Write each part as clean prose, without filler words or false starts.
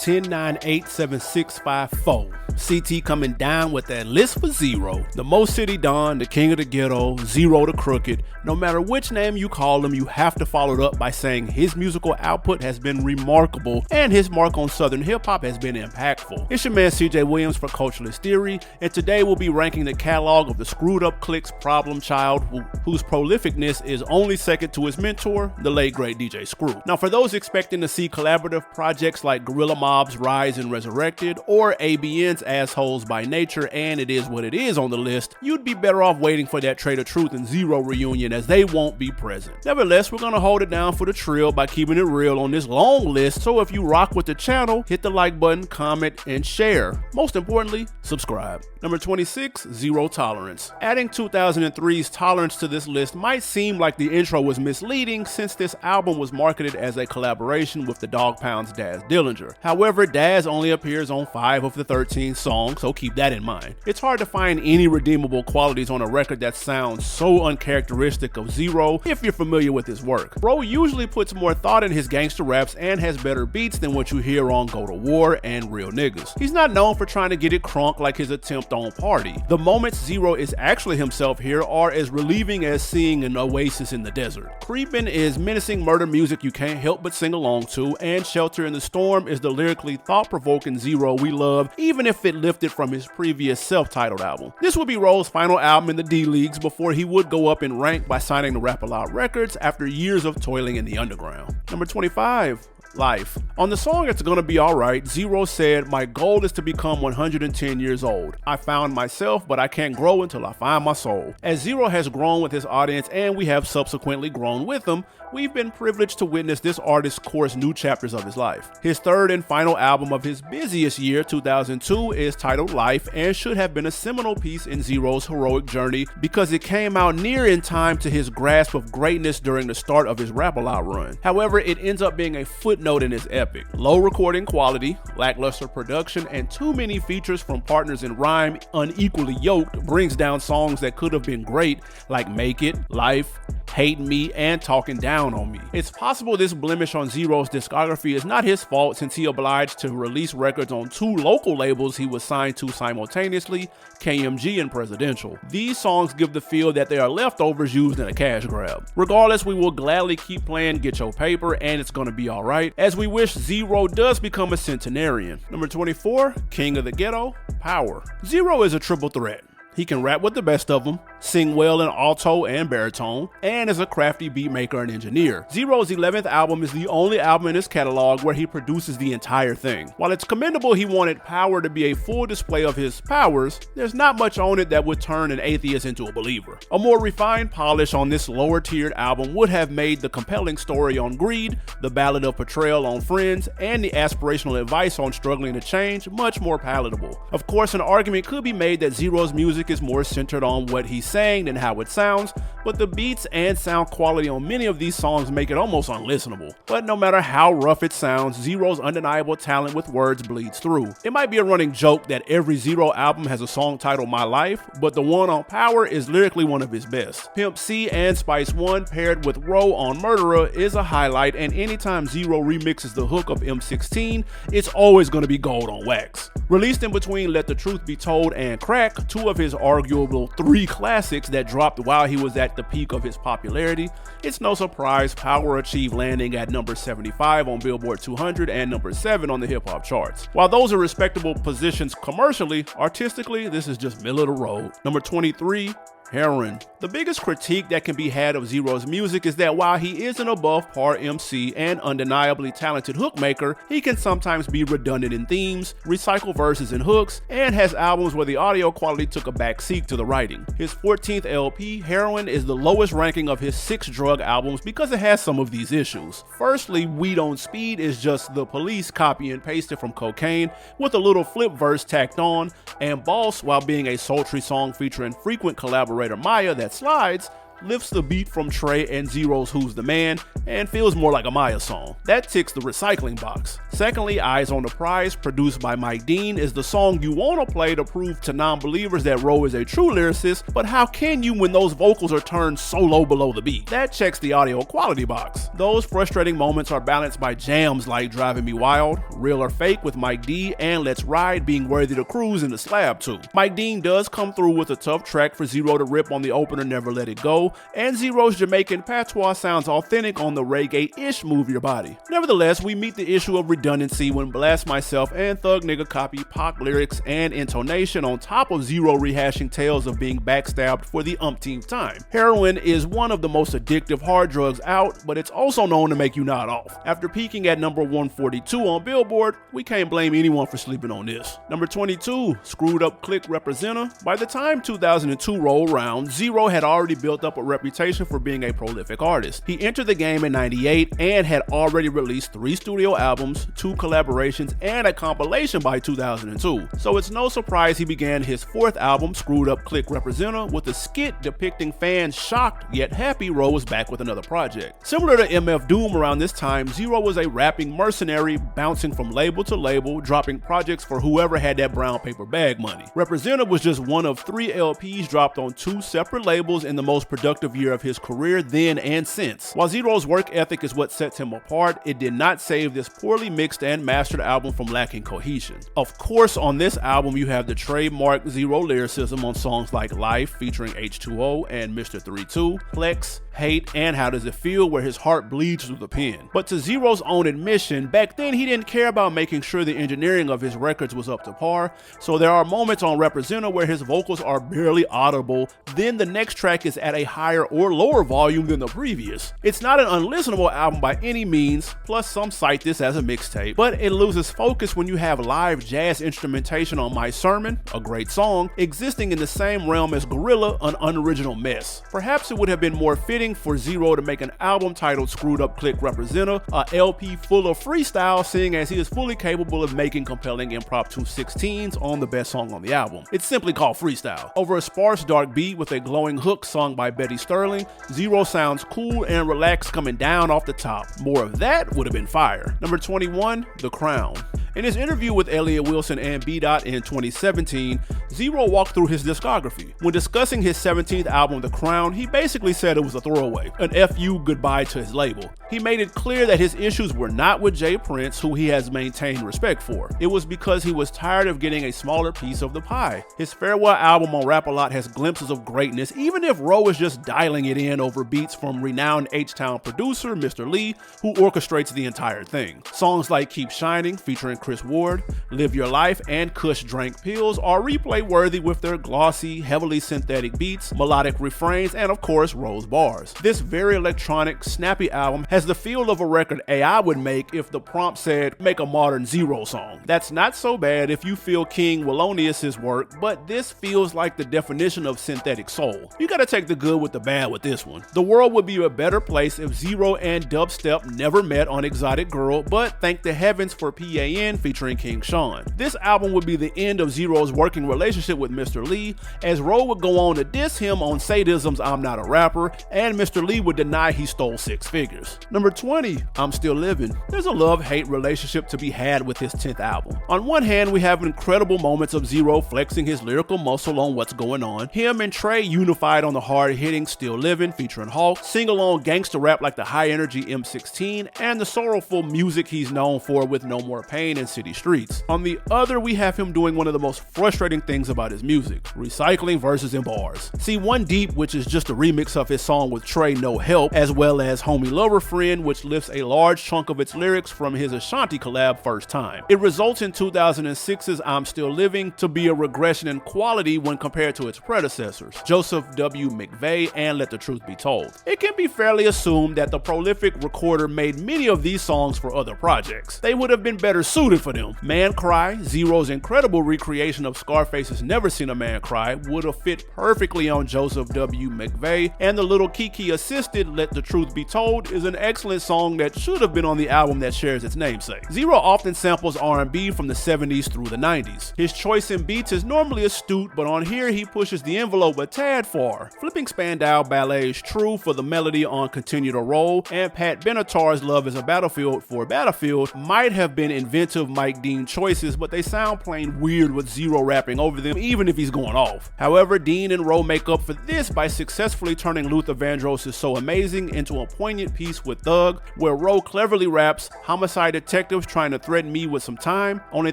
10-9-8-7-6-5-4. CT coming down with that list for Zero. The Mo City Don, the king of the ghetto, Zero the Crooked. No matter which name you call him, you have to follow it up by saying his musical output has been remarkable and his mark on Southern hip hop has been impactful. It's your man CJ Williams for Culturalist Theory, and today we'll be ranking the catalog of the Screwed Up Clique's problem child, whose prolificness is only second to his mentor, the late great DJ Screw. Now, for those expecting to see collaborative projects like Gorilla Mob's Rise and Resurrected or ABN's Assholes by Nature and It Is What It Is on the list, you'd be better off waiting for that Trader Truth and Zero reunion, as they won't be present. Nevertheless, we're gonna hold it down for the trill by keeping it real on this long list, so if you rock with the channel, hit the like button, comment, and share. Most importantly, subscribe. Number 26, Zero Tolerance. Adding 2003's Tolerance to this list might seem like the intro was misleading, since this album was marketed as a collaboration with the Dog Pound's Daz Dillinger. However, Daz only appears on 5 of the 13 songs, so keep that in mind. It's hard to find any redeemable qualities on a record that sounds so uncharacteristic of Zero if you're familiar with his work. Bro usually puts more thought in his gangster raps and has better beats than what you hear on Go to War and Real Niggas. He's not known for trying to get it crunk like his attempt on Party. The moments Zero is actually himself here are as relieving as seeing an oasis in the desert. Creepin' is menacing murder music you can't help but sing along to, and Shelter in the Storm is the lyrically thought-provoking Zero we love, even if it lifted from his previous self-titled album. This would be Ro's final album in the D-Leagues before he would go up in rank by signing to Rap A Lot Records after years of toiling in the underground. Number 25. Life. On the song It's Gonna Be Alright, Zero said, "My goal is to become 110 years old. I found myself, but I can't grow until I find my soul." As Zero has grown with his audience and we have subsequently grown with him, we've been privileged to witness this artist course new chapters of his life. His third and final album of his busiest year, 2002, is titled Life and should have been a seminal piece in Zero's heroic journey because it came out near in time to his grasp of greatness during the start of his Rap A Lot run. However, it ends up being a footnote in his epic. Low recording quality, lackluster production, and too many features from partners in rhyme unequally yoked brings down songs that could have been great, like Make It, Life, Hate Me, and Talking Down on Me. It's possible this blemish on Zero's discography is not his fault, since he obliged to release records on 2 local labels he was signed to simultaneously, KMG and Presidential. These songs give the feel that they are leftovers used in a cash grab. Regardless, we will gladly keep playing Get Your Paper and It's Gonna Be Alright, as we wish Zero does become a centenarian. Number 24, King of the Ghetto, Power. Zero is a triple threat. He can rap with the best of them, sing well in alto and baritone, and is a crafty beat maker and engineer. Zero's 11th album is the only album in his catalog where he produces the entire thing. While it's commendable he wanted Power to be a full display of his powers, there's not much on it that would turn an atheist into a believer. A more refined polish on this lower tiered album would have made the compelling story on Greed, the ballad of portrayal on Friends, and the aspirational advice on struggling to change much more palatable. Of course, an argument could be made that Zero's music is more centered on what he's saying than how it sounds, but the beats and sound quality on many of these songs make it almost unlistenable. But no matter how rough it sounds, Zero's undeniable talent with words bleeds through. It might be a running joke that every Zero album has a song titled My Life, but the one on Power is lyrically one of his best. Pimp C and Spice One paired with Ro on Murderer is a highlight, and anytime Zero remixes the hook of M16, it's always going to be gold on wax. Released in between Let the Truth Be Told and Crack, 2 of his arguable 3 classics that dropped while he was at the peak of his popularity, it's no surprise Power achieved landing at number 75 on Billboard 200 and number 7 on the hip hop charts. While those are respectable positions commercially, artistically, this is just middle of the road. Number 23, Heron. The biggest critique that can be had of Zero's music is that while he is an above par MC and undeniably talented hookmaker, he can sometimes be redundant in themes, recycle verses and hooks, and has albums where the audio quality took a backseat to the writing. His 14th LP, Heroin, is the lowest ranking of his 6 drug albums because it has some of these issues. Firstly, Weed on Speed is just The Police copy and pasted from Cocaine with a little flip verse tacked on, and Boss, while being a sultry song featuring frequent collaboration Maya that slides, lifts the beat from Trey and Zero's Who's the Man, and feels more like a Maya song. That ticks the recycling box. Secondly, Eyes on the Prize, produced by Mike Dean, is the song you want to play to prove to non-believers that Ro is a true lyricist, but how can you when those vocals are turned so low below the beat? That checks the audio quality box. Those frustrating moments are balanced by jams like Driving Me Wild, Real or Fake with Mike D, and Let's Ride being worthy to cruise in the slab too. Mike Dean does come through with a tough track for Zero to rip on the opener Never Let It Go, and Zero's Jamaican patois sounds authentic on the reggae-ish Move Your Body. Nevertheless, we meet the issue of redundancy when Blast Myself and Thug Nigga copy Pac lyrics and intonation on top of Zero rehashing tales of being backstabbed for the umpteenth time. Heroin is one of the most addictive hard drugs out, but it's also known to make you nod off. After peaking at number 142 on Billboard, we can't blame anyone for sleeping on this. Number 22, Screwed Up Click Representer. By the time 2002 rolled around, Zero had already built up a reputation for being a prolific artist. He entered the game in '98 and had already released 3 studio albums, 2 collaborations, and a compilation by 2002. So it's no surprise he began his 4th album, Screwed Up Click Representer, with a skit depicting fans shocked yet happy Ro was back with another project. Similar to MF Doom around this time, Zero was a rapping mercenary bouncing from label to label, dropping projects for whoever had that brown paper bag money. Representer was just one of 3 LPs dropped on 2 separate labels in the most productive year of his career then and since. While Zero's work ethic is what sets him apart, it did not save this poorly mixed and mastered album from lacking cohesion. Of course, on this album you have the trademark Zero lyricism on songs like Life featuring H2O and Mr. 32, Plex, Hate, and How Does It Feel, where his heart bleeds through the pen. But to Zero's own admission, back then he didn't care about making sure the engineering of his records was up to par, so there are moments on Representer where his vocals are barely audible, then the next track is at a higher or lower volume than the previous. It's not an unlistenable album by any means, plus some cite this as a mixtape, but it loses focus when you have live jazz instrumentation on My Sermon, a great song, existing in the same realm as Gorilla, an unoriginal mess. Perhaps it would have been more fitting for Zero to make an album titled Screwed Up Click Representer, a LP full of freestyle, seeing as he is fully capable of making compelling impromptu 16s on the best song on the album. It's simply called freestyle. Over a sparse dark beat with a glowing hook sung by Betty Sterling, Zero sounds cool and relaxed coming down off the top. More of that would have been fire. Number 21, The Crown. In his interview with Elliott Wilson and B-Dot in 2017, Zero walked through his discography. When discussing his 17th album, The Crown, he basically said it was a throwaway, an FU goodbye to his label. He made it clear that his issues were not with Jay Prince, who he has maintained respect for. It was because he was tired of getting a smaller piece of the pie. His farewell album on Rap-A-Lot has glimpses of greatness, even if Ro is just dialing it in over beats from renowned H-Town producer Mr. Lee, who orchestrates the entire thing. Songs like Keep Shining, featuring Chris Ward, Live Your Life, and Kush Drank Pills are replay worthy with their glossy, heavily synthetic beats, melodic refrains, and of course Ro's bars. This very electronic, snappy album has the feel of a record AI would make if the prompt said, make a modern Zero song. That's not so bad if you feel King Wallonius's work, but this feels like the definition of synthetic soul. You gotta take the good with the bad with this one. The world would be a better place if Zero and dubstep never met on Exotic Girl, but thank the heavens for PAN featuring King Sean. This album would be the end of Zero's working relationship with Mr. Lee, as Ro would go on to diss him on Sadism's I'm Not a Rapper, and Mr. Lee would deny he stole 6 figures. Number 20, I'm Still Living. There's a love-hate relationship to be had with his 10th album. On one hand, we have incredible moments of Zero flexing his lyrical muscle on What's Going On, him and Trey unified on the hard-hitting Still Living featuring Hawk, sing-along gangster rap like the high-energy M16, and the sorrowful music he's known for with No More Pain and City Streets. On the other, we have him doing one of the most frustrating things about his music, recycling verses and bars. See One Deep, which is just a remix of his song with Trey, No Help, as well as Homie Lover Friend, which lifts a large chunk of its lyrics from his Ashanti collab First Time. It results in 2006's I'm Still Living to be a regression in quality when compared to its predecessors, Joseph W. McVey and Let the Truth Be Told. It can be fairly assumed that the prolific recorder made many of these songs for other projects. They would have been better suited suited for them. Man Cry, Zero's incredible recreation of Scarface's Never Seen a Man Cry, would have fit perfectly on Joseph W. McVey, and the Little Kiki assisted Let the Truth Be Told is an excellent song that should have been on the album that shares its namesake. Zero often samples R&B from the 70s through the 90s. His choice in beats is normally astute, but on here he pushes the envelope a tad far, flipping Spandau Ballet's True for the melody on Continue to Roll, and Pat Benatar's Love is a Battlefield for Battlefield might have been inventive Mike Dean choices, but they sound plain weird with Zero rapping over them, even if he's going off. However, Dean and Rowe make up for this by successfully turning Luther Vandross' So Amazing into a poignant piece with Thug, where Rowe cleverly raps, "Homicide detectives trying to threaten me with some time. Only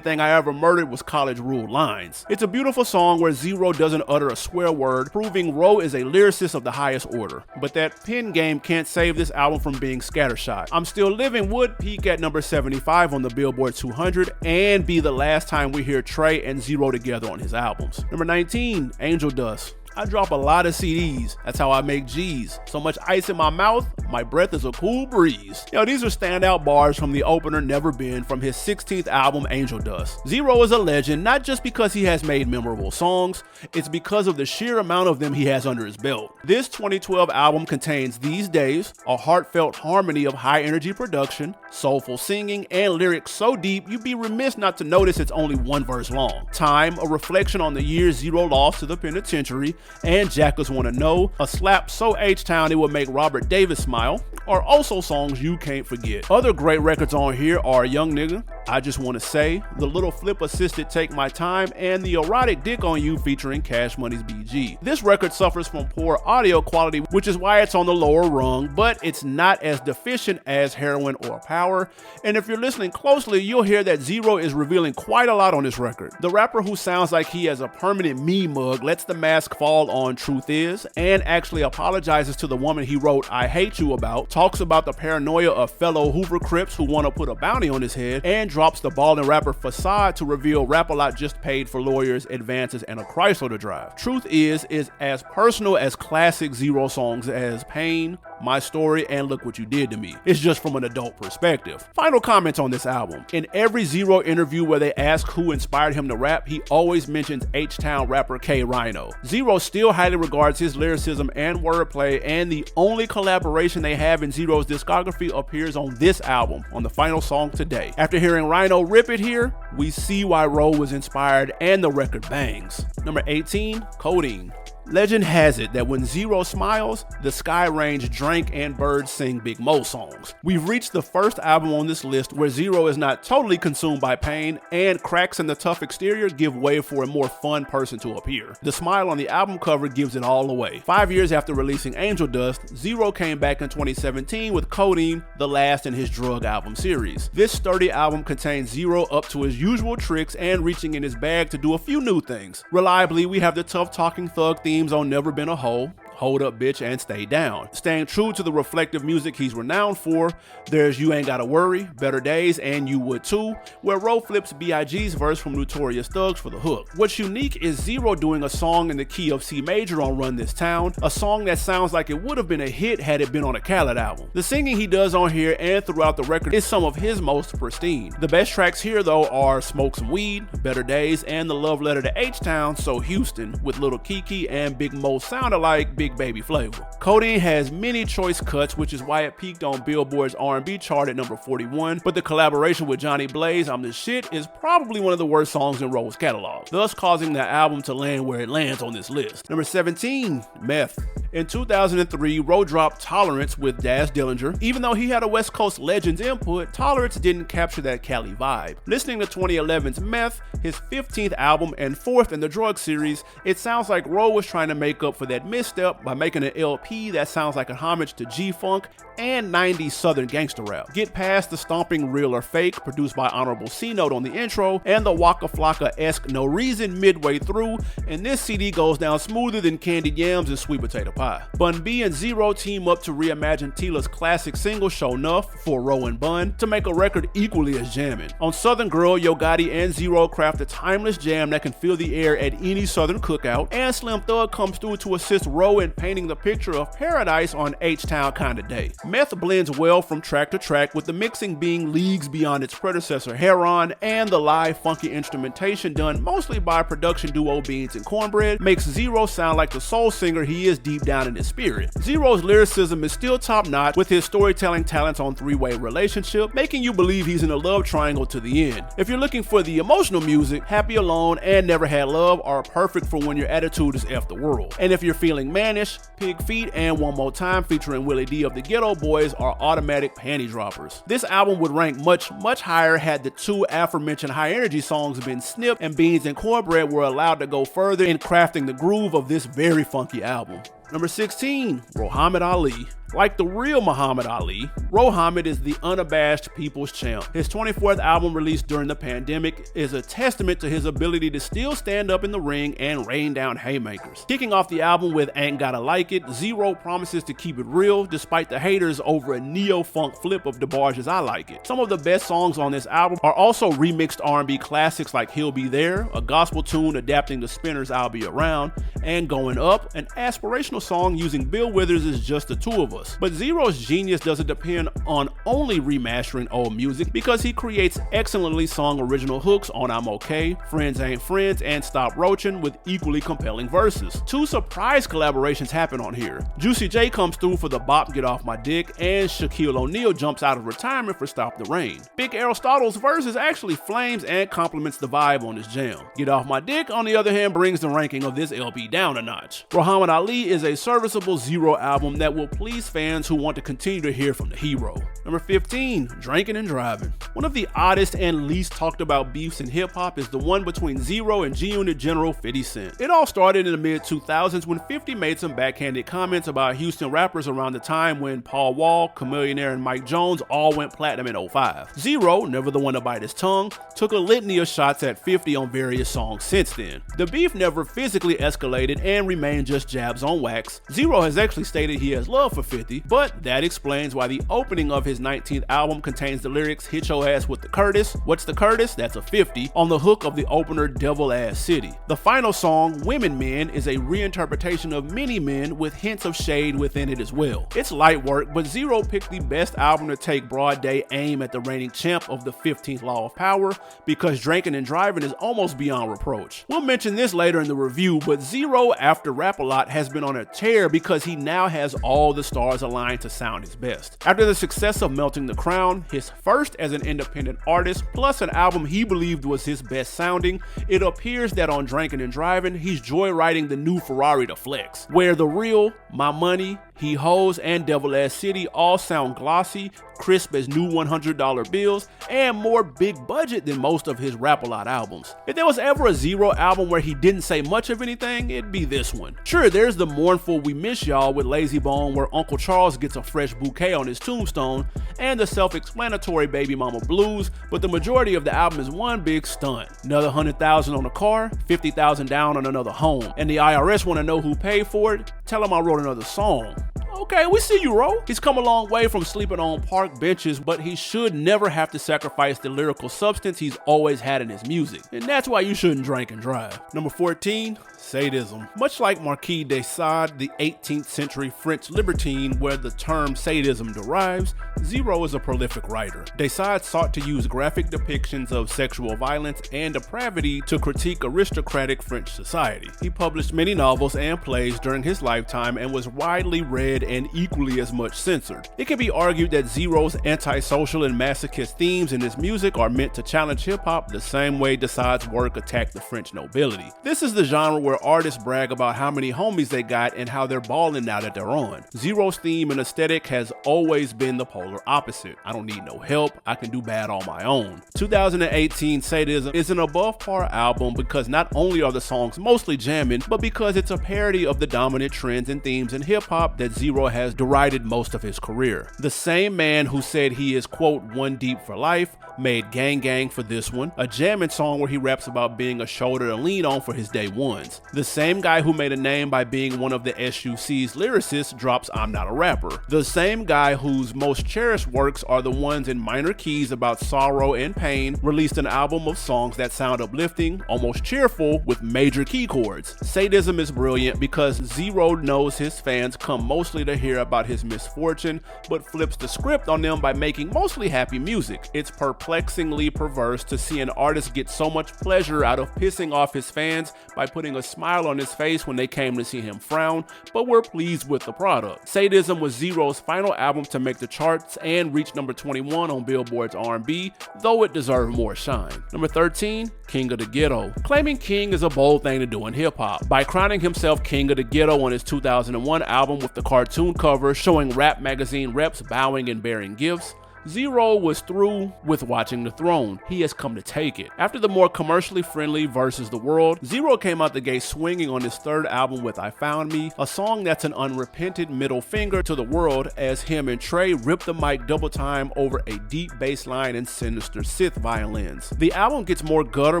thing I ever murdered was college rule lines." It's a beautiful song where Zero doesn't utter a swear word, proving Rowe is a lyricist of the highest order. But that pen game can't save this album from being scattershot. I'm Still Living would peak at number 75 on the Billboard 200 and be the last time we hear Trey and Zero together on his albums. Number 19, Angel Dust. I drop a lot of CDs, that's how I make G's. So much ice in my mouth, my breath is a cool breeze. These are standout bars from the opener Never Been from his 16th album Angel Dust. Zero is a legend not just because he has made memorable songs, it's because of the sheer amount of them he has under his belt. This 2012 album contains These Days, a heartfelt harmony of high energy production, soulful singing, and lyrics so deep you'd be remiss not to notice it's only one verse long. Time, a reflection on the years Zero lost to the penitentiary, and Jackers Wanna Know, a slap so H-Town it would make Robert Davis smile, are also songs you can't forget. Other great records on here are Young Nigga, I Just Wanna Say, the Little Flip assisted Take My Time, and the Erotic Dick on You featuring Cash Money's BG. This record suffers from poor audio quality, which is why it's on the lower rung, but it's not as deficient as Heroin or Power, and if you're listening closely, you'll hear that Zero is revealing quite a lot on this record. The rapper who sounds like he has a permanent me mug lets the mask fall on Truth Is, and actually apologizes to the woman he wrote I Hate You about, talks about the paranoia of fellow Hoover Crips who want to put a bounty on his head, and drops the ballin' rapper facade to reveal Rap-A-Lot just paid for lawyers, advances, and a Chrysler to drive. Truth Is as personal as classic Zero songs as Pain, My Story, and Look What You Did to Me. It's just from an adult perspective. Final comments on this album. In every Zero interview where they ask who inspired him to rap, he always mentions H-Town rapper K Rhino. Zero still highly regards his lyricism and wordplay, and the only collaboration they have in Zero's discography appears on this album, on the final song Today. After hearing Rhino rip it here, we see why Rowe was inspired and the record bangs. Number 18, Codine. Legend has it that when Zero smiles, the sky range drank and birds sing Big Mo songs. We've reached the first album on this list where Zero is not totally consumed by pain, and cracks in the tough exterior give way for a more fun person to appear. The smile on the album cover gives it all away. 5 years after releasing Angel Dust, Zero came back in 2017 with Codine, the last in his drug album series. This sturdy album contains Zero up to his usual tricks and reaching in his bag to do a few new things. Reliably, we have the tough talking thug theme on Never Been a Hoe, Hold Up Bitch, and Stay Down. Staying true to the reflective music he's renowned for, there's You Ain't Gotta Worry, Better Days, and You Would Too, where Rowe flips B.I.G.'s verse from Notorious Thugs for the hook. What's unique is Zero doing a song in the key of C major on Run This Town, a song that sounds like it would have been a hit had it been on a Khaled album. The singing he does on here and throughout the record is some of his most pristine. The best tracks here though are Smoke Some Weed, Better Days, and the love letter to H-Town, So Houston, with Little Kiki and Big Mo sound-alike Big Baby Flavor. Codine has many choice cuts, which is why it peaked on Billboard's R&B chart at number 41, but the collaboration with Johnny Blaze, I'm the Shit, is probably one of the worst songs in Rowe's catalog, thus causing the album to land where it lands on this list. Number 17, Meth. In 2003, Rowe dropped Tolerance with Daz Dillinger. Even though he had a West Coast Legends input, Tolerance didn't capture that Cali vibe. Listening to 2011's Meth, his 15th album and 4th in the drug series, it sounds like Rowe was trying to make up for that misstep by making an LP that sounds like a homage to G-Funk and 90s Southern gangster rap. Get past the stomping Real or Fake, produced by Honorable C-Note on the intro, and the Waka Flocka-esque No Reason midway through, and this CD goes down smoother than candied yams and sweet potato Pie. Bun B and Zero team up to reimagine Tila's classic single Show Nuff for Ro and Bun to make a record equally as jamming. On Southern Girl, Yo Gotti and Zero craft a timeless jam that can fill the air at any Southern cookout, and Slim Thug comes through to assist Ro in painting the picture of paradise on H-Town Kinda Day. Meth blends well from track to track, with the mixing being leagues beyond its predecessor Heron, and the live funky instrumentation done mostly by production duo Beans and Cornbread makes Zero sound like the soul singer he is deep down in his spirit. Zero's lyricism is still top-notch, with his storytelling talents on Three-Way Relationship, making you believe he's in a love triangle to the end. If you're looking for the emotional music, Happy Alone and Never Had Love are perfect for when your attitude is F the world. And if you're feeling mannish, Pig Feet and One More Time featuring Willie D of the Ghetto Boys are automatic panty droppers. This album would rank much higher had the two aforementioned high energy songs been snipped and Beans and Cornbread were allowed to go further in crafting the groove of this very funky album. Number 16, Rohammad Ali. Like the real Muhammad Ali, Rohammad is the unabashed people's champ. His 24th album released during the pandemic is a testament to his ability to still stand up in the ring and rain down haymakers. Kicking off the album with Ain't Gotta Like It, Zero promises to keep it real despite the haters over a neo-funk flip of DeBarge's I Like It. Some of the best songs on this album are also remixed R&B classics like He'll Be There, a gospel tune adapting the Spinners' I'll Be Around, and Going Up, an aspirational song using Bill Withers' It's Just the Two of Us. But Zero's genius doesn't depend on only remastering old music, because he creates excellently sung original hooks on I'm Okay, Friends Ain't Friends, and Stop Roachin' with equally compelling verses. Two surprise collaborations happen on here. Juicy J comes through for the bop Get Off My Dick, and Shaquille O'Neal jumps out of retirement for Stop the Rain. Big Aristotle's verses actually flames and complements the vibe on this jam. Get Off My Dick, on the other hand, brings the ranking of this LP down a notch. Rohammad Ali is a serviceable Zero album that will please fans who want to continue to hear from the hero. Number 15, Drinking and Driving. One of the oddest and least talked about beefs in hip hop is the one between Zero and G-Unit General 50 Cent. It all started in the mid-2000s when 50 made some backhanded comments about Houston rappers around the time when Paul Wall, Chamillionaire, and Mike Jones all went platinum in 2005. Zero, never the one to bite his tongue, took a litany of shots at 50 on various songs since then. The beef never physically escalated and remained just jabs on wax. Zero has actually stated he has love for 50, but that explains why the opening of his 19th album contains the lyrics "Hit your ass with the Curtis." What's the Curtis? That's a 50 on the hook of the opener Devil Ass City. The final song, Women Men, is a reinterpretation of Many Men with hints of shade within it as well. It's light work, but Zero picked the best album to take broad day aim at the reigning champ of the 15th Law of Power, because Drinking and Driving is almost beyond reproach. We'll mention this later in the review, but Zero, after Rap-A-Lot, has been on a tear because he now has all the stars aligned to sound his best. After the success of Melting the Crown, his first as an independent artist, plus an album he believed was his best sounding, it appears that on Drinking and Driving, he's joyriding the new Ferrari to flex, where the real My Money, He Hoes, and Devil Ass City all sound glossy, crisp as new $100 bills, and more big budget than most of his Rap-A-Lot albums. If there was ever a Zero album where he didn't say much of anything, it'd be this one. Sure, there's the mournful We Miss Y'all with Lazy Bone, where Uncle Charles gets a fresh bouquet on his tombstone, and the self-explanatory Baby Mama Blues, but the majority of the album is one big stunt. Another $100,000 on a car, $50,000 down on another home, and the IRS want to know who paid for it? Tell them I wrote another song. Okay, we see you, Ro. He's come a long way from sleeping on park benches, but he should never have to sacrifice the lyrical substance he's always had in his music. And that's why you shouldn't drink and drive. Number 14, Sadism. Much like Marquis de Sade, the 18th century French libertine where the term sadism derives, Zero is a prolific writer. De Sade sought to use graphic depictions of sexual violence and depravity to critique aristocratic French society. He published many novels and plays during his lifetime and was widely read and equally as much censored. It can be argued that Zero's antisocial and masochist themes in his music are meant to challenge hip-hop the same way de Sade's work attacked the French nobility. This is the genre where artists brag about how many homies they got and how they're balling now that they're on. Zero's theme and aesthetic has always been the polar opposite. I don't need no help, I can do bad on my own. 2018 Sadism is an above par album because not only are the songs mostly jamming, but because it's a parody of the dominant trends and themes in hip-hop that Zero Zero has derided most of his career. The same man who said he is, quote, one deep for life, made Gang Gang for this one, a jamming song where he raps about being a shoulder to lean on for his day ones. The same guy who made a name by being one of the SUC's lyricists drops I'm Not a Rapper. The same guy whose most cherished works are the ones in minor keys about sorrow and pain released an album of songs that sound uplifting, almost cheerful, with major key chords. Sadism is brilliant because Zero knows his fans come mostly to hear about his misfortune, but flips the script on them by making mostly happy music. It's perplexingly perverse to see an artist get so much pleasure out of pissing off his fans by putting a smile on his face when they came to see him frown, but we're pleased with the product. Sadism was Zero's final album to make the charts and reach number 21 on Billboard's R&B, though it deserved more shine. Number 13, King of the Ghetto. Claiming king is a bold thing to do in hip-hop. By crowning himself King of the Ghetto on his 2001 album with the cartoon cover showing rap magazine reps bowing and bearing gifts, Zero was through with watching the throne. He has come to take it. After the more commercially friendly Versus the World, Zero came out the gate swinging on his third album with I Found Me, a song that's an unrepentant middle finger to the world as him and Trey rip the mic double time over a deep bass line and sinister Sith violins. The album gets more gutter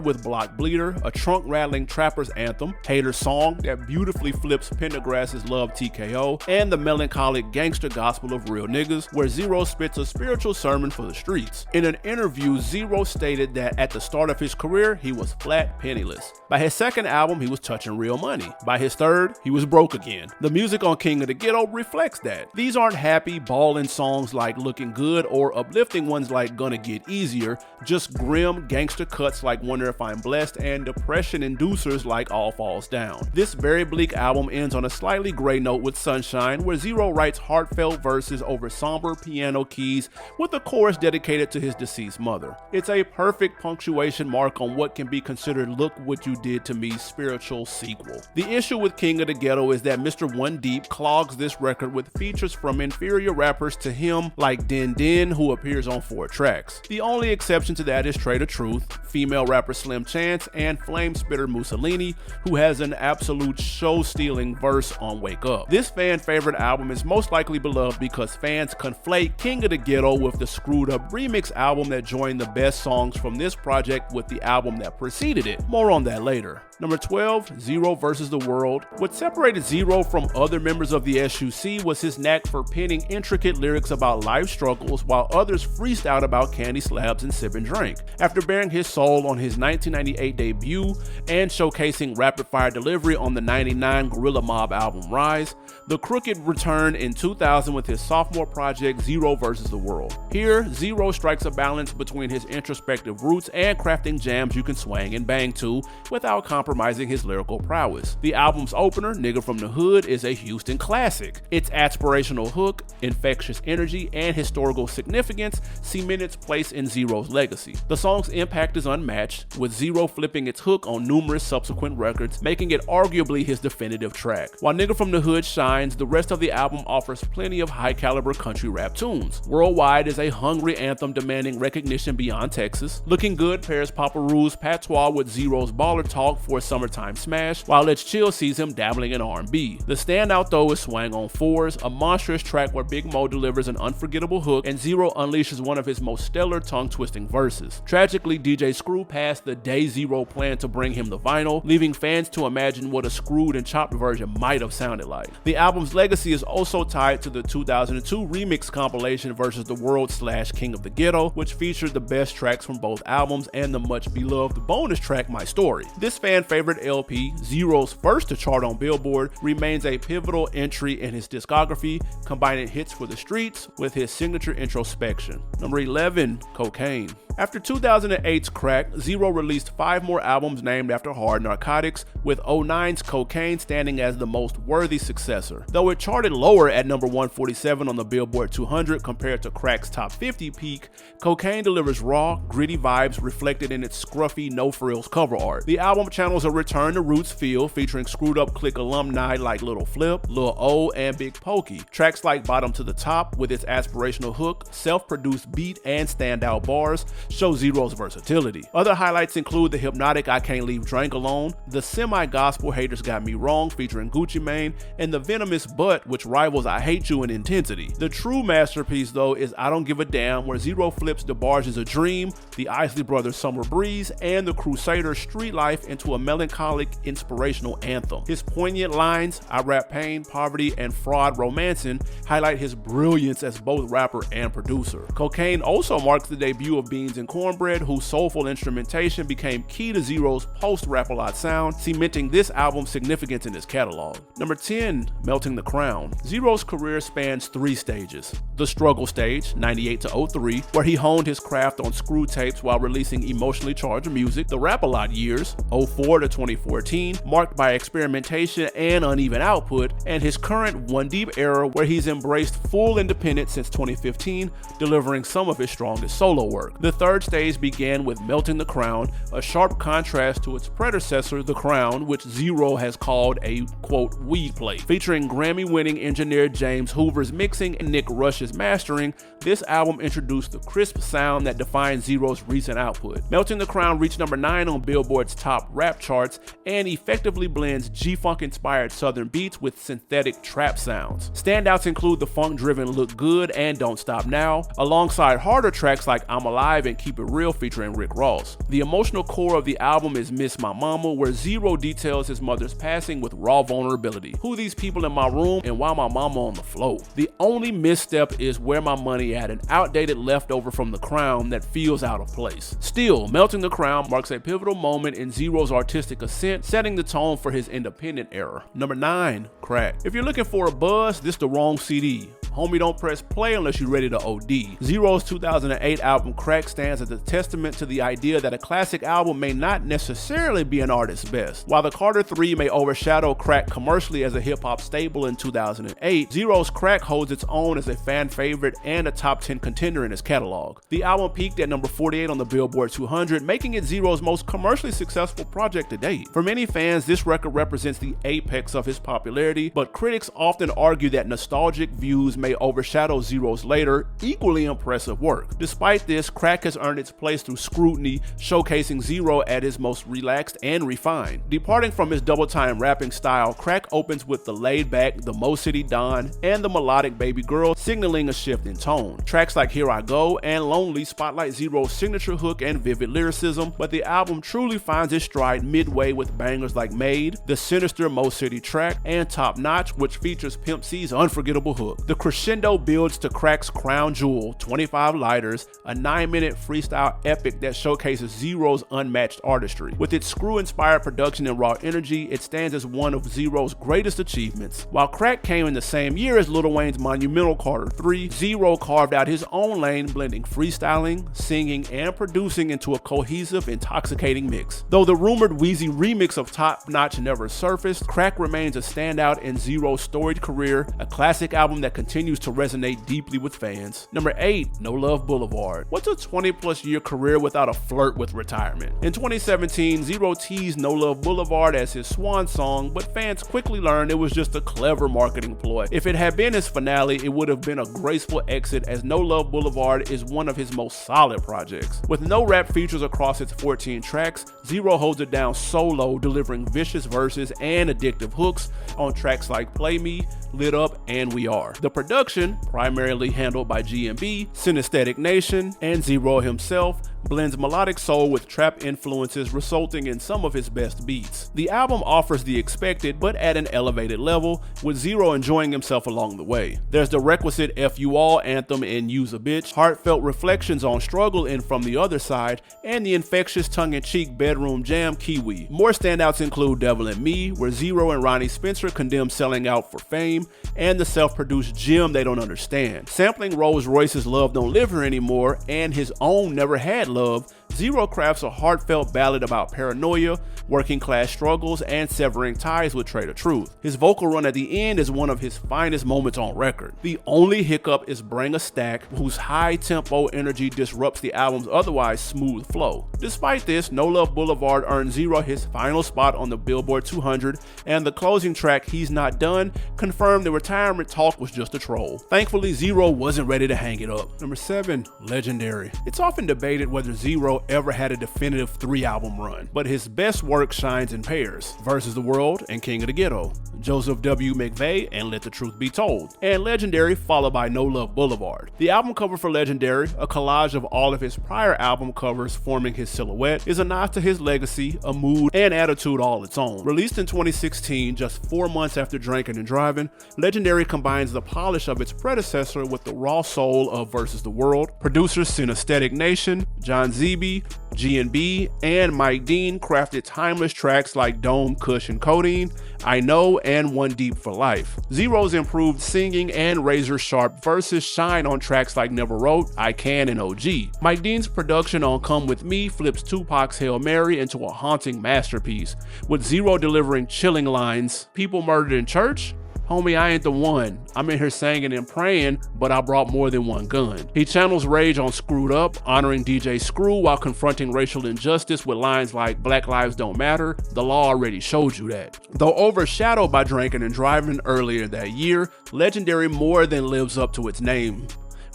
with Block Bleeder, a trunk-rattling trapper's anthem, Hater Song that beautifully flips Pendergrass's Love TKO, and the melancholic gangster gospel of Real Niggas, where Zero spits a spiritual sermon for the streets. In an interview, Zero stated that at the start of his career, he was flat penniless. By his second album, he was touching real money. By his third, he was broke again. The music on King of the Ghetto reflects that. These aren't happy, ballin' songs like Looking Good or uplifting ones like Gonna Get Easier, just grim gangster cuts like Wonder If I'm Blessed and depression inducers like All Falls Down. This very bleak album ends on a slightly gray note with Sunshine, where Zero writes heartfelt verses over somber piano keys with a chorus dedicated to his deceased mother. It's a perfect punctuation mark on what can be considered Look What You Did to Me spiritual sequel. The issue with King of the Ghetto is that Mr. One Deep clogs this record with features from inferior rappers to him like Din Din, who appears on 4 tracks. The only exception to that is Trey the Truth, female rapper Slim Chance, and flame spitter Mussolini, who has an absolute show-stealing verse on Wake Up. This fan favorite album is most likely beloved because fans conflate King of the Ghetto with the screwed up remix album that joined the best songs from this project with the album that preceded it. More on that later. Number 12, Zero Versus the World. What separated Zero from other members of the SUC was his knack for penning intricate lyrics about life struggles while others freestyled about candy slabs and sip and drink. After bearing his soul on his 1998 debut and showcasing rapid-fire delivery on the 99 Gorilla Mob album Rise, the Crooked returned in 2000 with his sophomore project Zero Versus the World. Here, Zero strikes a balance between his introspective roots and crafting jams you can swing and bang to without compromising his lyrical prowess. The album's opener, Nigga from the Hood, is a Houston classic. Its aspirational hook, infectious energy, and historical significance cement its place in Zero's legacy. The song's impact is unmatched, with Zero flipping its hook on numerous subsequent records, making it arguably his definitive track. While Nigga from the Hood shines, the rest of the album offers plenty of high-caliber country rap tunes. Worldwide is a hungry anthem demanding recognition beyond Texas. Looking Good pairs Papa Rue's patois with Zero's baller talk for a summertime smash, while Let's Chill sees him dabbling in R&B. The standout though is Swang on Fours, a monstrous track where Big Mo delivers an unforgettable hook and Zero unleashes one of his most stellar tongue-twisting verses. Tragically, DJ Screw passed the day Zero planned to bring him the vinyl, leaving fans to imagine what a screwed and chopped version might have sounded like. The album's legacy is also tied to the 2002 remix compilation Versus the World / King of the Ghetto, which featured the best tracks from both albums and the much beloved bonus track My Story. This fan favorite LP, Zero's first to chart on Billboard, remains a pivotal entry in his discography, combining hits for the streets with his signature introspection. Number 11, Cocaine. After 2008's Crack, Zero released 5 more albums named after hard narcotics, with 09's Cocaine standing as the most worthy successor. Though it charted lower at number 147 on the Billboard 200 compared to Crack's Music's Top 50 peak, Cocaine delivers raw, gritty vibes reflected in its scruffy, no-frills cover art. The album channels a return to roots feel, featuring screwed up Click alumni like Lil Flip, Lil O, and Big Pokey. Tracks like Bottom to the Top, with its aspirational hook, self-produced beat, and standout bars, show Zero's versatility. Other highlights include the hypnotic I Can't Leave Drank Alone, the semi-gospel Haters Got Me Wrong featuring Gucci Mane, and the venomous But, which rivals I Hate You in intensity. The true masterpiece, though, is I Don't Give a Damn, where Zero flips DeBarge's A Dream, the Isley Brothers' Summer Breeze, and the Crusaders' Street Life into a melancholic, inspirational anthem. His poignant lines, I rap pain, poverty, and fraud romancing, highlight his brilliance as both rapper and producer. Cocaine also marks the debut of Beans and Cornbread, whose soulful instrumentation became key to Zero's post-Rap-A-Lot sound, cementing this album's significance in his catalog. Number 10, Melting the Crown. Zero's career spans 3 stages. The struggle stage, 98 to 03, where he honed his craft on screw tapes while releasing emotionally charged music. The Rap-A-Lot years, 04 to 2014, marked by experimentation and uneven output, and his current One Deep era, where he's embraced full independence since 2015, delivering some of his strongest solo work. The third stage began with Melting the Crown, a sharp contrast to its predecessor, The Crown, which Zero has called a, quote, weed plate. Featuring Grammy-winning engineer James Hoover's mixing and Nick Rush's mastering, this album introduced the crisp sound that defines Zero's recent output. Melting the Crown reached number 9 on Billboard's top rap charts and effectively blends G-Funk-inspired southern beats with synthetic trap sounds. Standouts include the funk-driven Look Good and Don't Stop Now, alongside harder tracks like I'm Alive and Keep It Real featuring Rick Ross. The emotional core of the album is Miss My Mama, where Zero details his mother's passing with raw vulnerability. Who these people in my room and why my mama on the floor? The only misstep is Where My Money At, an outdated leftover from The Crown that feels out of place. Still, Melting the Crown marks a pivotal moment in Zero's artistic ascent, setting the tone for his independent era. Number 9, Crack. If you're looking for a buzz, this the wrong CD. Homie, don't press play unless you're ready to OD. Zero's 2008 album Crack stands as a testament to the idea that a classic album may not necessarily be an artist's best. While the Carter 3 may overshadow Crack commercially as a hip-hop staple in 2008, Zero's Crack holds its own as a fan favorite and a top 10 contender in his catalog. The album peaked at number 48 on the Billboard 200, making it Zero's most commercially successful project to date. For many fans, this record represents the apex of his popularity, but critics often argue that nostalgic views may overshadow Zero's later, equally impressive work. Despite this, Crack has earned its place through scrutiny, showcasing Zero at his most relaxed and refined. Departing from his double-time rapping style, Crack opens with the laid-back The Mo City Don and the melodic Baby Girl, signaling a shift in tone. Tracks like Here I Go and Lonely spotlight Zero's signature hook and vivid lyricism, but the album truly finds its stride midway with bangers like Made, the sinister Mo City track, and Top Notch, which features Pimp C's unforgettable hook. The crescendo builds to Crack's crown jewel, 25 Lighters, a 9-minute freestyle epic that showcases Zero's unmatched artistry. With its screw-inspired production and raw energy, it stands as one of Zero's greatest achievements. While Crack came in the same year as Lil Wayne's monumental Carter 3, Zero carved out his own lane, blending freestyling, singing, and producing into a cohesive, intoxicating mix. Though the rumored Weezy remix of Top Notch never surfaced, Crack remains a standout in Zero's storied career, a classic album that continues to resonate deeply with fans. Number 8, No Love Boulevard. What's a 20-plus year career without a flirt with retirement? In 2017, Zero teased No Love Boulevard as his swan song, but fans quickly learned it was just a clever marketing ploy. If it had been his finale, it would have been a graceful exit, as No Love Boulevard is one of his most solid projects. With no rap features across its 14 tracks, Zero holds it down solo, delivering vicious verses and addictive hooks on tracks like Play Me, Lit Up, and We Are. The production, primarily handled by GMB, Synesthetic Nation, and Zero himself, blends melodic soul with trap influences, resulting in some of his best beats. The album offers the expected, but at an elevated level, with Zero enjoying himself along the way. There's the requisite F You All anthem in Use a Bitch, heartfelt reflections on struggle in From the Other Side, and the infectious tongue-in-cheek bedroom jam Kiwi. More standouts include Devil and Me, where Zero and Ronnie Spencer condemn selling out for fame, and the self-produced Gem They Don't Understand. Sampling Rolls Royce's Love Don't Live Here Anymore and his own Never Had Love, Zero crafts a heartfelt ballad about paranoia, working class struggles, and severing ties with Trader Truth. His vocal run at the end is one of his finest moments on record. The only hiccup is Bring a Stack, whose high tempo energy disrupts the album's otherwise smooth flow. Despite this, No Love Boulevard earned Zero his final spot on the Billboard 200, and the closing track, He's Not Done, confirmed the retirement talk was just a troll. Thankfully, Zero wasn't ready to hang it up. Number 7, Legendary. It's often debated whether Zero ever had a definitive 3-album run, but his best work shines in pairs: Versus the World and King of the Ghetto, Joseph W. McVey and Let the Truth Be Told, and Legendary followed by No Love Boulevard. The album cover for Legendary, a collage of all of his prior album covers forming his silhouette, is a nod to his legacy, a mood, and attitude all its own. Released in 2016, just 4 months after Drinking and Driving, Legendary combines the polish of its predecessor with the raw soul of Versus the World. Producers Synesthetic Nation, John Zebe, G&B, and Mike Dean crafted timeless tracks like Dome, Kush, and Codine, I Know, and One Deep for Life. Zero's improved singing and razor-sharp verses shine on tracks like Never Wrote, I Can, and OG. Mike Dean's production on Come With Me flips Tupac's Hail Mary into a haunting masterpiece, with Zero delivering chilling lines, People Murdered in Church? Homie, I ain't the one. I'm in here singing and praying, but I brought more than one gun. He channels rage on Screwed Up, honoring DJ Screw while confronting racial injustice with lines like Black Lives Don't Matter, the law already showed you that. Though overshadowed by Drinking and Driving earlier that year, Legendary more than lives up to its name.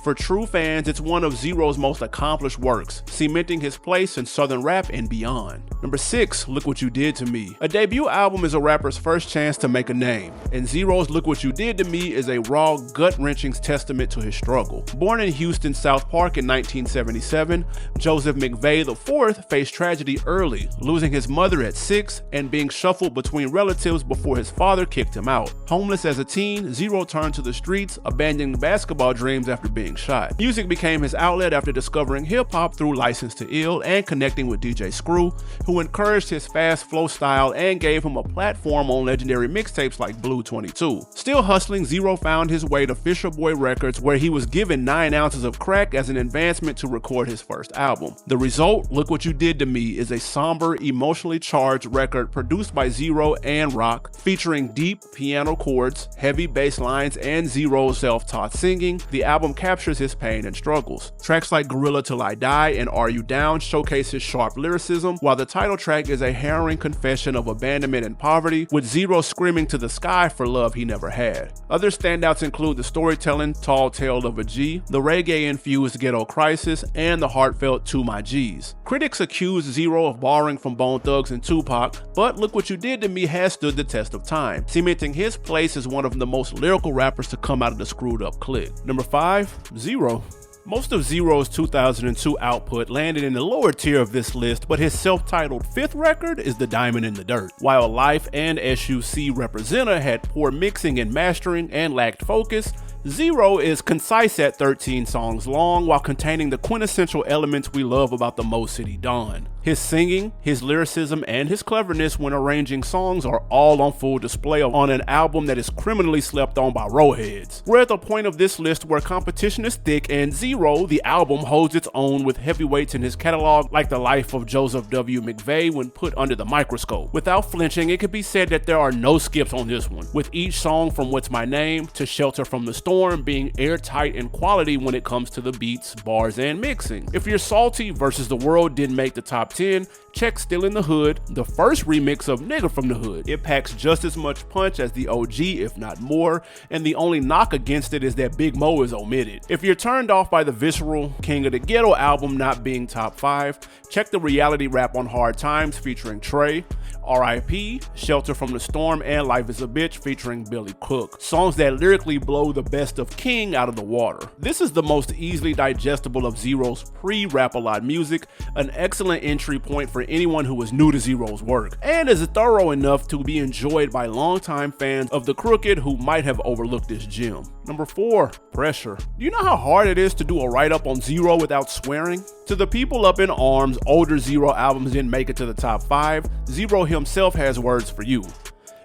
For true fans, it's one of Zero's most accomplished works, cementing his place in Southern rap and beyond. Number 6, Look What You Did to Me. A debut album is a rapper's first chance to make a name, and Zero's Look What You Did to Me is a raw, gut-wrenching testament to his struggle. Born in Houston, South Park in 1977, Joseph McVey IV faced tragedy early, losing his mother at 6 and being shuffled between relatives before his father kicked him out. Homeless as a teen, Zero turned to the streets, abandoning basketball dreams after being shot. Music became his outlet after discovering hip-hop through License to Ill and connecting with DJ Screw, who encouraged his fast flow style and gave him a platform on legendary mixtapes like Blue 22. Still hustling, Zero found his way to Fisher Boy Records, where he was given 9 ounces of crack as an advancement to record his first album. The result, Look What You Did to Me, is a somber, emotionally charged record produced by Zero and Rock, featuring deep piano chords, heavy bass lines, and Zero's self-taught singing. The album captures his pain and struggles. Tracks like Gorilla Till I Die and Are You Down showcase his sharp lyricism, while the title track is a harrowing confession of abandonment and poverty, with Zero screaming to the sky for love he never had. Other standouts include the storytelling Tall Tale of a G, the reggae-infused Ghetto Crisis, and the heartfelt To My G's. Critics accuse Zero of borrowing from Bone Thugs and Tupac, but Look What You Did to Me has stood the test of time, cementing his place as one of the most lyrical rappers to come out of the Screwed Up clique. Number 5, Zero. Most of Zero's 2002 output landed in the lower tier of this list, but his self-titled 5th record is The Diamond in the Dirt. While Life and SUC Representa had poor mixing and mastering and lacked focus, Zero is concise at 13 songs long while containing the quintessential elements we love about the Mo City Don. His singing, his lyricism, and his cleverness when arranging songs are all on full display on an album that is criminally slept on by rowheads. We're at the point of this list where competition is thick, and Zero, the album, holds its own with heavyweights in his catalog like The Life of Joseph W. McVey when put under the microscope. Without flinching, it can be said that there are no skips on this one, with each song from What's My Name to Shelter from the Storm being airtight in quality when it comes to the beats, bars, and mixing. If you're salty, Versus the World didn't make the top 10, check Still in the Hood, the first remix of Nigga from the Hood. It packs just as much punch as the OG, if not more, and the only knock against it is that Big Mo is omitted. If you're turned off by the visceral King of the Ghetto album not being top 5, check the reality rap on Hard Times featuring Trey, R.I.P., Shelter from the Storm, and Life is a Bitch featuring Billy Cook, songs that lyrically blow the best of King out of the water. This is the most easily digestible of Zero's pre-Rap-A-Lot music, an excellent entry point for anyone who is new to Zero's work, and is thorough enough to be enjoyed by longtime fans of the Crooked who might have overlooked this gem. Number 4, Pressure. Do you know how hard it is to do a write-up on Zero without swearing? To the people up in arms, older Zero albums didn't make it to the top 5, Zero himself has words for you.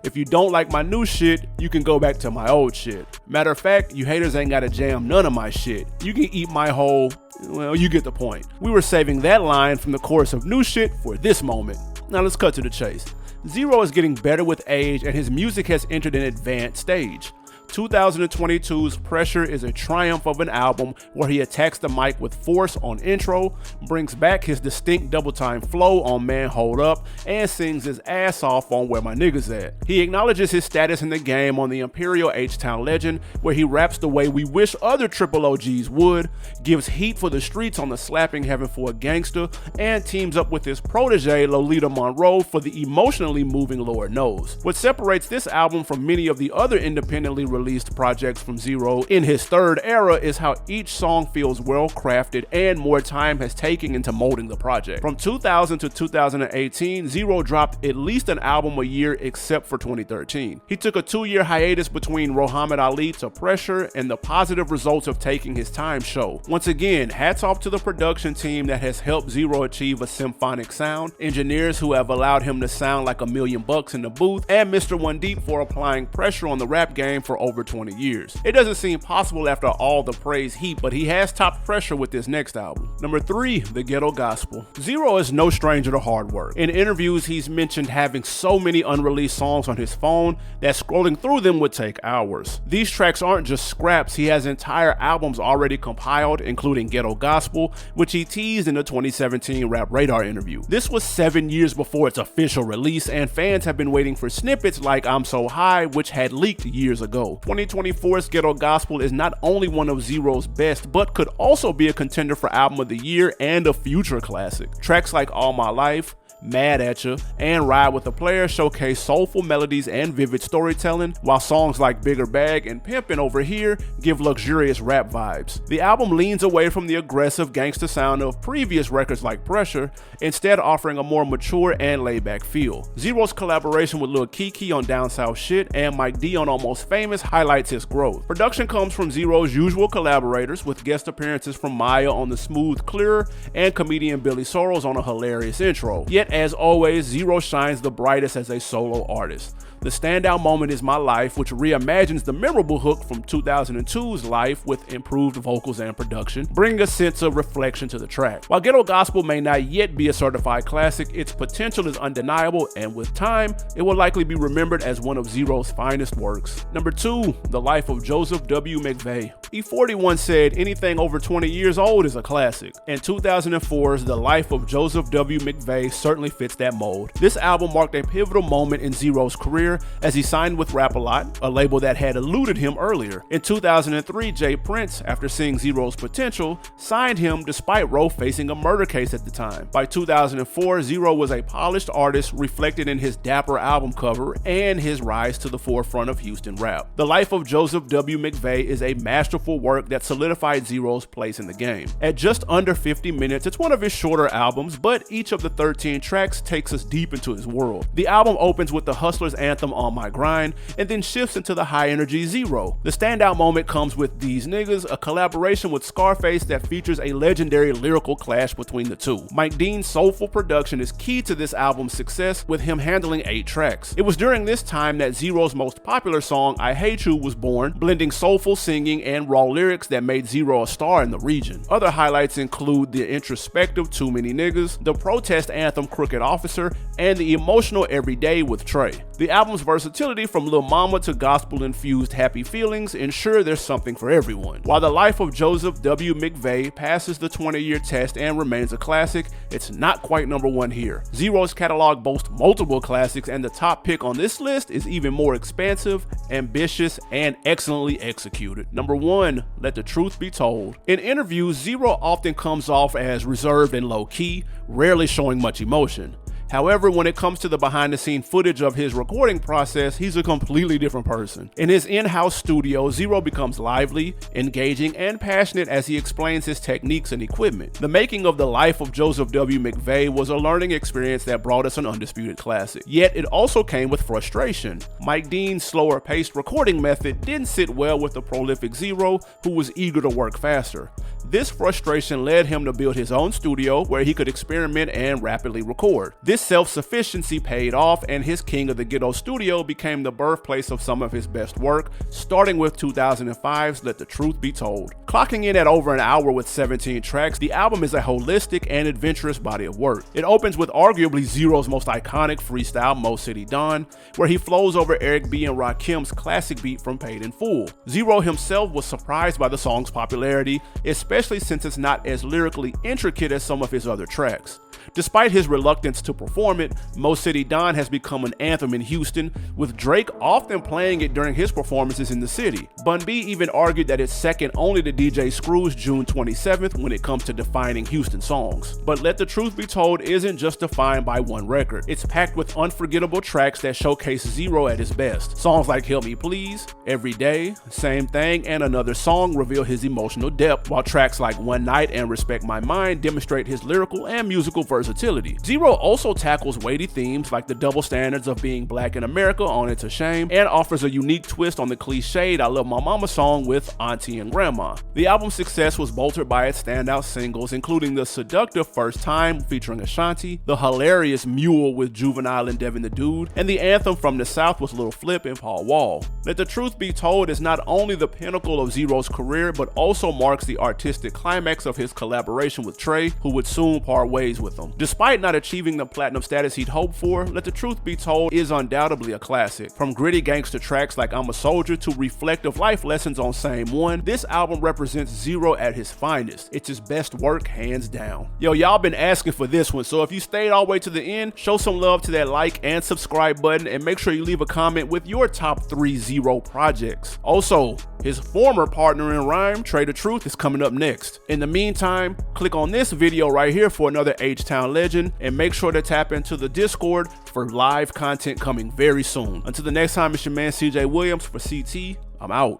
If you don't like my new shit, you can go back to my old shit. Matter of fact, you haters ain't gotta jam none of my shit. You can eat my whole, well, you get the point. We were saving that line from the chorus of new shit for this moment. Now let's cut to the chase. Zero is getting better with age and his music has entered an advanced stage. 2022's Pressure is a triumph of an album where he attacks the mic with force on intro, brings back his distinct double time flow on Man Hold Up, and sings his ass off on Where My Niggas At. He acknowledges his status in the game on the Imperial H-Town Legend, where he raps the way we wish other triple OGs would, gives heat for the streets on the Slapping Heaven for a Gangster, and teams up with his protege Lolita Monroe for the emotionally moving Lord Knows. What separates this album from many of the other independently released projects from Zero in his third era is how each song feels well crafted and more time has taken into molding the project. From 2000 to 2018, Zero dropped at least an album a year except for 2013. He took a 2-year hiatus between Rohammad Ali to Pressure, and the positive results of taking his time show. Once again, hats off to the production team that has helped Zero achieve a symphonic sound, engineers who have allowed him to sound like $1 million in the booth, and Mr. One Deep for applying pressure on the rap game for over 20 years. It doesn't seem possible after all the praise heaped, but he has topped Pressure with this next album. Number 3, The Ghetto Gospel. Zero is no stranger to hard work. In interviews, he's mentioned having so many unreleased songs on his phone that scrolling through them would take hours. These tracks aren't just scraps, he has entire albums already compiled, including Ghetto Gospel, which he teased in the 2017 Rap Radar interview. This was 7 years before its official release, and fans have been waiting for snippets like I'm So High, which had leaked years ago. 2024's Ghetto Gospel is not only one of Zero's best, but could also be a contender for Album of the Year and a future classic. Tracks like All My Life, Mad At Ya, and Ride With A Player showcase soulful melodies and vivid storytelling, while songs like Bigger Bag and Pimpin' Over Here give luxurious rap vibes. The album leans away from the aggressive gangsta sound of previous records like Pressure, instead offering a more mature and laid-back feel. Zero's collaboration with Lil Keke on Down South Shit and Mike D on Almost Famous highlights his growth. Production comes from Zero's usual collaborators, with guest appearances from Maya on the Smooth Clearer and comedian Billy Sorrells on a hilarious intro. Yet, as always, Zero shines the brightest as a solo artist. The standout moment is My Life, which reimagines the memorable hook from 2002's Life with improved vocals and production, bringing a sense of reflection to the track. While Ghetto Gospel may not yet be a certified classic, its potential is undeniable, and with time, it will likely be remembered as one of Zero's finest works. Number 2, The Life of Joseph W. McVey. E41 said anything over 20 years old is a classic, and 2004's The Life of Joseph W. McVey certainly fits that mold. This album marked a pivotal moment in Zero's career as he signed with Rap-A-Lot, a label that had eluded him earlier. In 2003, Jay Prince, after seeing Zero's potential, signed him despite Ro facing a murder case at the time. By 2004, Zero was a polished artist reflected in his dapper album cover and his rise to the forefront of Houston rap. The Life of Joseph W. McVey is a masterful work that solidified Zero's place in the game. At just under 50 minutes, it's one of his shorter albums, but each of the 13 tracks takes us deep into his world. The album opens with the Hustler's anthem On My Grind, and then shifts into the high energy Zero. The standout moment comes with These Niggas, a collaboration with Scarface that features a legendary lyrical clash between the two. Mike Dean's soulful production is key to this album's success, with him handling 8 tracks. It was during this time that Zero's most popular song, I Hate You, was born, blending soulful singing and raw lyrics that made Zero a star in the region. Other highlights include the introspective Too Many Niggas, the protest anthem Crooked Officer, and the emotional Everyday with Trey. The album's versatility from Lil Mama to gospel-infused Happy Feelings ensure there's something for everyone. While The Life of Joseph W. McVey passes the 20-year test and remains a classic, it's not quite number 1 here. Zero's catalog boasts multiple classics, and the top pick on this list is even more expansive, ambitious, and excellently executed. Number 1, Let the Truth Be Told. In interviews, Zero often comes off as reserved and low-key, rarely showing much emotion. However, when it comes to the behind-the-scene footage of his recording process, he's a completely different person. In his in-house studio, Zero becomes lively, engaging, and passionate as he explains his techniques and equipment. The making of The Life of Joseph W. McVey was a learning experience that brought us an undisputed classic. Yet, it also came with frustration. Mike Dean's slower-paced recording method didn't sit well with the prolific Zero, who was eager to work faster. This frustration led him to build his own studio where he could experiment and rapidly record. This self-sufficiency paid off, and his King of the Ghetto studio became the birthplace of some of his best work, starting with 2005's Let the Truth Be Told. Clocking in at over an hour with 17 tracks, the album is a holistic and adventurous body of work. It opens with arguably Zero's most iconic freestyle, Mo City Don, where he flows over Eric B. and Rakim's classic beat from Paid in Full. Zero himself was surprised by the song's popularity, especially since it's not as lyrically intricate as some of his other tracks. Despite his reluctance to perform it, Mo City Don has become an anthem in Houston, with Drake often playing it during his performances in the city. Bun B even argued that it's second only to DJ Screw's June 27th when it comes to defining Houston songs. But Let the Truth Be Told isn't just defined by one record. It's packed with unforgettable tracks that showcase Zero at his best. Songs like Help Me Please, Every Day, Same Thing, and Another Song reveal his emotional depth, while tracks like One Night and Respect My Mind demonstrate his lyrical and musical versatility. Zero also tackles weighty themes like the double standards of being black in America on It's a Shame, and offers a unique twist on the cliched I Love My Mama song with Auntie and Grandma. The album's success was bolstered by its standout singles, including the seductive First Time featuring Ashanti, the hilarious Mule with Juvenile and Devin the Dude, and the anthem From the South with Lil Flip and Paul Wall. Let the Truth Be Told is not only the pinnacle of Zero's career, but also marks the artistic climax of his collaboration with Trey, who would soon part ways with him. Despite not achieving the platinum status he'd hoped for, Let the Truth Be Told is undoubtedly a classic. From gritty gangster tracks like I'm a Soldier to reflective life lessons on Same One, this album represents Zero at his finest. It's his best work, hands down. Yo, y'all been asking for this one, so if you stayed all the way to the end, show some love to that like and subscribe button, and make sure you leave a comment with your top 3 Zero projects. Also, his former partner in rhyme, Trey the Truth, is coming up next. In the meantime, click on this video right here for another H-Town legend, and make sure to tap into the Discord for live content coming very soon. Until the next time, it's your man CJ Williams for CT. I'm out.